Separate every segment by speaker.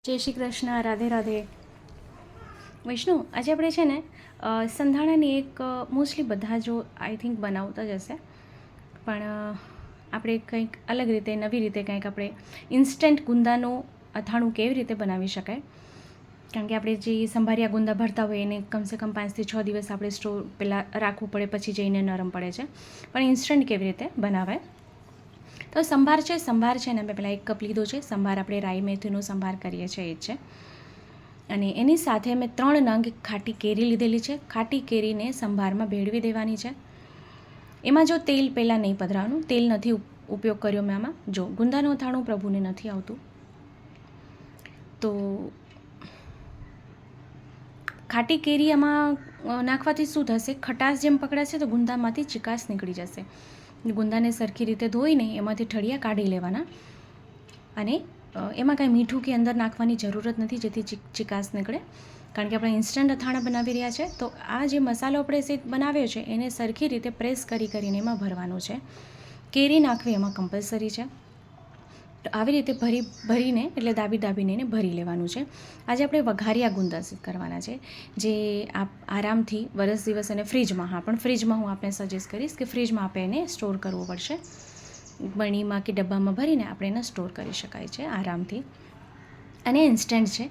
Speaker 1: જય શ્રી કૃષ્ણ, રાધે રાધે. વૈષ્ણુ, આજે આપણે છે ને સંધાણાની એક મોસ્ટલી બધા જો આઈ થિંક બનાવતા જ હશે, પણ આપણે કંઈક અલગ રીતે, નવી રીતે કંઈક આપણે ઇન્સ્ટન્ટ ગુંદાનું અથાણું કેવી રીતે બનાવી શકાય. કારણ કે આપણે જે સંભારિયા ગુંદા ભરતા હોય એને કમસે કમ 5 થી 6 દિવસ આપણે સ્ટોર પહેલાં રાખવું પડે, પછી જઈને નરમ પડે છે. પણ ઇન્સ્ટન્ટ કેવી રીતે બનાવાય? તો સંભાર છે ને, મેં પહેલાં 1 કપ લીધો છે. સંભાર આપણે રાઈ મેથીનો સંભાર કરીએ છીએ એ જ છે. અને એની સાથે મેં 3 નંગ ખાટી કેરી લીધેલી છે. ખાટી કેરીને સંભારમાં ભેળવી દેવાની છે. એમાં જો તેલ પહેલાં નહીં પધરાવવાનું, તેલ નથી ઉપયોગ કર્યો મેં આમાં. જો ગુંદાનું અથાણું પ્રભુને નથી આવતું, તો ખાટી કેરી આમાં નાખવાથી શું થશે, ખટાશ જેમ પકડાશે તો ગુંદામાંથી ચિકાસ નીકળી જશે. ગુંદાને સરખી રીતે ધોઈને એમાંથી ઠળિયા કાઢી લેવાના, અને એમાં કાંઈ મીઠું કે અંદર નાખવાની જરૂરત નથી જેથી ચિકાસ નીકળે. કારણ કે આપણે ઇન્સ્ટન્ટ અથાણા બનાવી રહ્યા છે, તો આ જે મસાલો આપણે બનાવ્યો છે એને સરખી રીતે પ્રેસ કરીને એમાં ભરવાનું છે. કેરી નાખવી એમાં કમ્પલસરી છે. તો આવી રીતે ભરીને એટલે દાબીને એને ભરી લેવાનું છે. આજે આપણે વઘારિયા ગુંદા કરવાના છે, જે આપ આરામથી વરસ દિવસ અને ફ્રીજમાં, પણ ફ્રીજમાં હું આપને સજેસ્ટ કરીશ કે ફ્રીજમાં આપણે એને સ્ટોર કરવો પડશે. બરણીમાં કે ડબ્બામાં ભરીને આપણે એને સ્ટોર કરી શકાય છે આરામથી. અને ઇન્સ્ટન્ટ છે.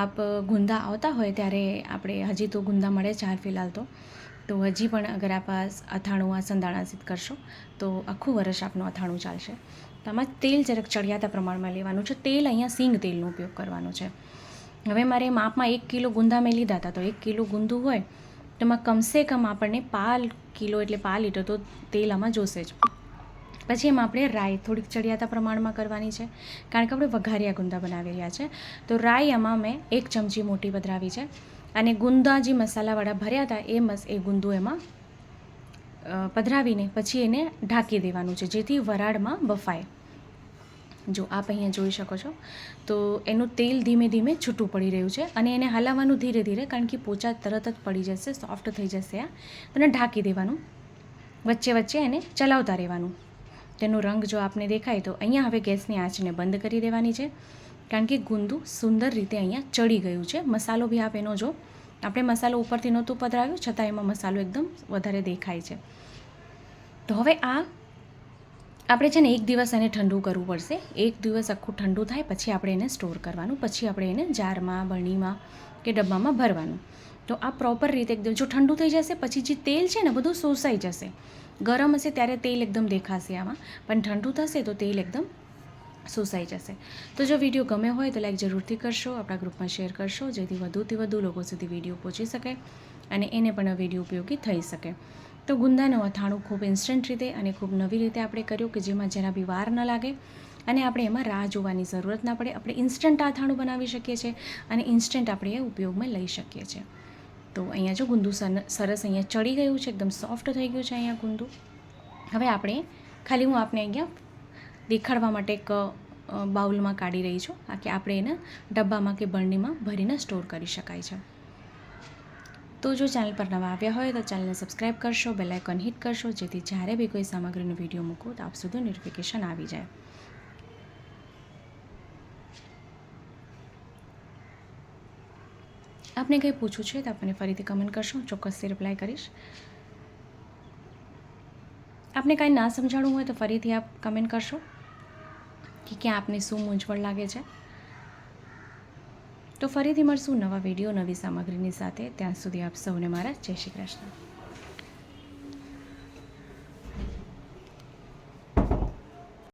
Speaker 1: આપ ગુંદા આવતા હોય ત્યારે આપણે, હજી તો ગુંદા મળે છે હાલ ફિલહાલ તો હજી પણ અગર આપ અથાણું આ સંધાણા કરશો તો આખું વર્ષ આપનું અથાણું ચાલશે. તો આમાં તેલ જરાક ચડિયાતા પ્રમાણમાં લેવાનું છે. તેલ અહીંયા સિંગ તેલનો ઉપયોગ કરવાનો છે. હવે મારે માપમાં 1 કિલો ગુંદા મેં લીધા હતા, તો 1 કિલો ગુંદું હોય તો એમાં કમસે કમ આપણને 1/4 કિલો એટલે 1/4 લીટર તો તેલ આમાં જોશે જ. પછી એમાં આપણે રાઈ થોડીક ચડિયાતા પ્રમાણમાં કરવાની છે, કારણ કે આપણે વઘારિયા ગુંદા બનાવી રહ્યા છે. તો રાઈ આમાં મેં 1 ચમચી મોટી પધરાવી છે. અને ગુંદા જે મસાલાવાળા ભર્યા હતા એ ગુંદું એમાં પધરાવીને પછી એને ઢાંકી દેવાનું છે, જેથી વરાળમાં બફાય. જો આપ અહીંયા જોઈ શકો છો તો એનું તેલ ધીમે ધીમે છૂટું પડી રહ્યું છે, અને એને હલાવવાનું ધીરે ધીરે, કારણ કે પોચા તરત જ પડી જશે, સોફ્ટ થઈ જશે આ. અને ઢાંકી દેવાનું, વચ્ચે વચ્ચે એને ચલાવતા રહેવાનું. તેનો રંગ જો આપને દેખાય તો અહીંયા હવે ગેસની આંચને બંધ કરી દેવાની છે, કારણ કે ગુંદું સુંદર રીતે અહીંયા ચડી ગયું છે. મસાલો બી આપ એનો જો, આપણે મસાલો ઉપરથી નહોતું પધરાવ્યું છતાં એમાં મસાલો એકદમ વધારે દેખાય છે. તો હવે આ આપણે છે ને 1 દિવસ એને ઠંડુ કરવું પડશે. 1 દિવસ આખું ઠંડુ થાય પછી આપણે એને સ્ટોર કરવાનું, પછી આપણે એને જારમાં, બરણીમાં કે ડબ્બામાં ભરવાનું. તો આ પ્રોપર રીતે એકદમ, જો ઠંડુ થઈ જશે પછી જે તેલ છે ને બધું શોષાઈ જશે. ગરમ હશે ત્યારે તેલ એકદમ દેખાશે આમાં, પણ ઠંડુ થશે તો તેલ એકદમ શોષાઈ જશે. તો જો વિડીયો ગમે હોય તો લાઈક જરૂરથી કરશો, આપણા ગ્રુપમાં શેર કરશો, જેથી વધુથી વધુ લોકો સુધી વિડીયો પહોંચી શકે અને એને પણ વિડીયો ઉપયોગી થઈ શકે. તો ગુંદાનું અથાણું ખૂબ ઇન્સ્ટન્ટ રીતે અને ખૂબ નવી રીતે આપણે કર્યું, કે જેમાં જરા બી વાર ન લાગે અને આપણે એમાં રાહ જોવાની જરૂરત ના પડે. આપણે ઇન્સ્ટન્ટ અથાણું બનાવી શકીએ છીએ અને ઇન્સ્ટન્ટ આપણે એ ઉપયોગમાં લઈ શકીએ છીએ. તો અહીંયા જો ગુંદું સરસ અહીંયા ચડી ગયું છે, એકદમ સોફ્ટ થઈ ગયું છે અહીંયા ગુંદું. હવે આપણે ખાલી હું આપને અહીંયા દેખાડવા માટે એક બાઉલમાં કાઢી રહી છું, કે આપણે એને ડબ્બામાં કે બરણીમાં ભરીને સ્ટોર કરી શકાય છે. તો જો ચેનલ પર નવા આવ્યા હોય તો ચેનલને સબસ્ક્રાઈબ કરશો, બેલ આઇકોન હિટ કરશો, જેથી જ્યારે બી કોઈ સામગ્રીનો વિડીયો મૂકું તો આપ સુધી નોટિફિકેશન આવી જાય. આપને કંઈ પૂછવું છે તો આપણને ફરીથી કમેન્ટ કરશો, ચોક્કસથી રિપ્લાય કરીશ. આપને કાંઈ ના સમજાણું હોય તો ફરીથી આપ કમેન્ટ કરશો કે ક્યાં આપને શું મૂંઝવણ લાગે છે. તો ફરીથી મળશું નવા વિડીયો, નવી સામગ્રીની સાથે. ત્યાં સુધી આપ સૌને મારા જય શ્રી કૃષ્ણ.